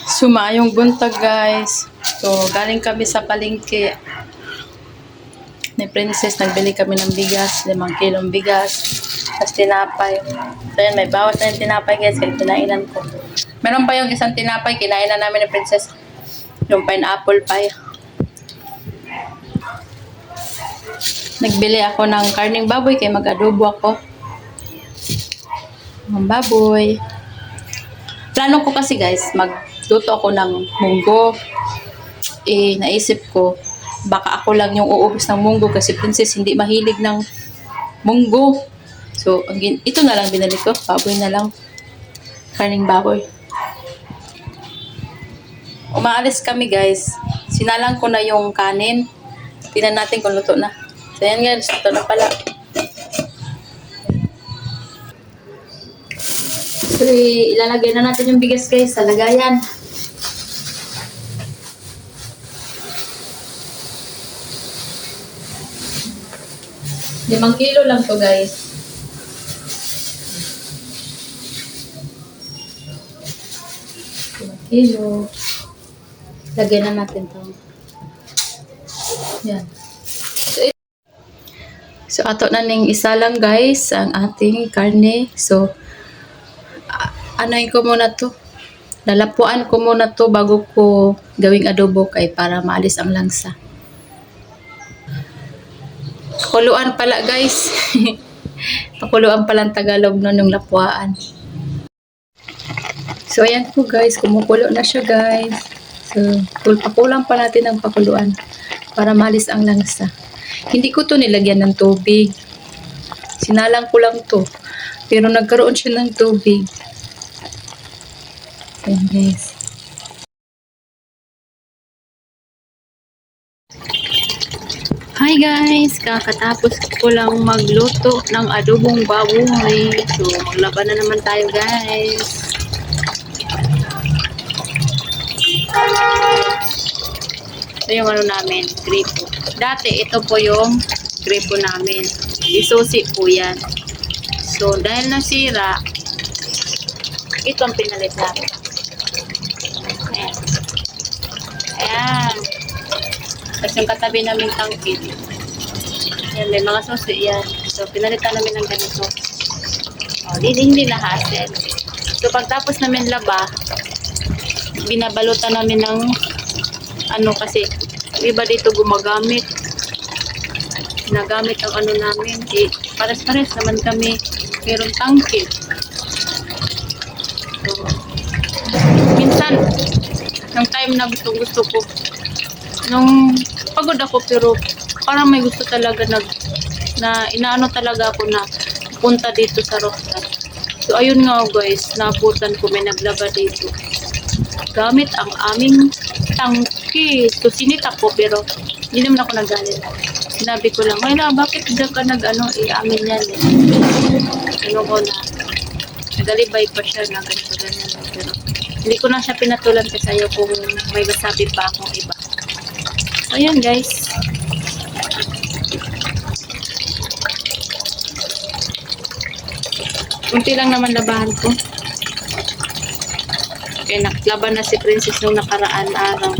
Sumayong buntag guys. So, galing kami sa palengke ni Princess. Nagbili kami ng bigas, 5 kilong bigas. Tapos tinapay. So, yan, may bawas na yung tinapay guys. Kaya kinainan ko. Meron pa yung isang tinapay. Kinainan namin ni Princess. Yung pineapple pie. Nagbili ako ng karning baboy kaya mag-adobo ako. Ng baboy. Plano ko kasi guys, magluto ako ng munggo. Naisip ko, baka ako lang yung uubos ng munggo kasi Princess hindi mahilig ng munggo. So, ito na lang binili ko. Baboy na lang. Karning baboy. Umaalis kami guys. Sinalang ko na yung kanin. Tingnan natin kung luto na. So, yan guys. Luto na pala. So, ilalagay na natin yung bigas guys sa lagayan. Limang kilo lang to guys. Kilo. Lagay na natin to. Yan. So, ato na ning isa lang guys ang ating karne. So, anoin ko muna to. Lalapuan ko muna to bago ko gawing adobo kay para maalis ang langsa. Pakuluan pala guys. Pakuluan pala ang Tagalog nun yung lapuan. So, ayan po guys. Kumukulo na siya guys. So, pakulang pa natin ang pakuluan para maalis ang langsa. Hindi ko to nilagyan ng tubig. Sinalang ko lang to. Pero nagkaroon siya ng tubig. Ayan guys. Hi guys! Kakatapos ko lang magluto ng adobong baboy. So, maglaban na naman tayo guys. Ito yung ano namin, gripo. Dati, ito po yung gripo namin. Isusi po yan. So, dahil nasira, ito ang pinalit namin. Ayan. Ayan. Tapos yung katabi namin tangkid. Yan, may mga susi yan. So, pinalitan namin ng ganito. O, hindi na hassle. So, pagtapos namin laba, binabalutan namin ng ano kasi, iba dito gumagamit. Nagamit ang ano namin. Pares-pares naman kami. Mayroong tangkid. So, minsan, ng time na gusto ko, nung pagod ako pero parang may gusto talaga na inaano talaga ako na punta dito sa Roxas. So ayun nga guys, nabutan ko may naglaba dito. Gamit ang aming tangki. So sinita ko pero hindi naman ako nagalit. Sinabi ko lang, ay na, bakit dyan ka amin yan eh. Ano ko na, nagalibay pa siya na ganito ganyan. Pero hindi ko na siya pinatulan kasi ayaw kung may masabi pa akong iba. Ayan guys. Kunti lang naman labahan ko. Okay, naklaban na si Princess nung nakaraan araw.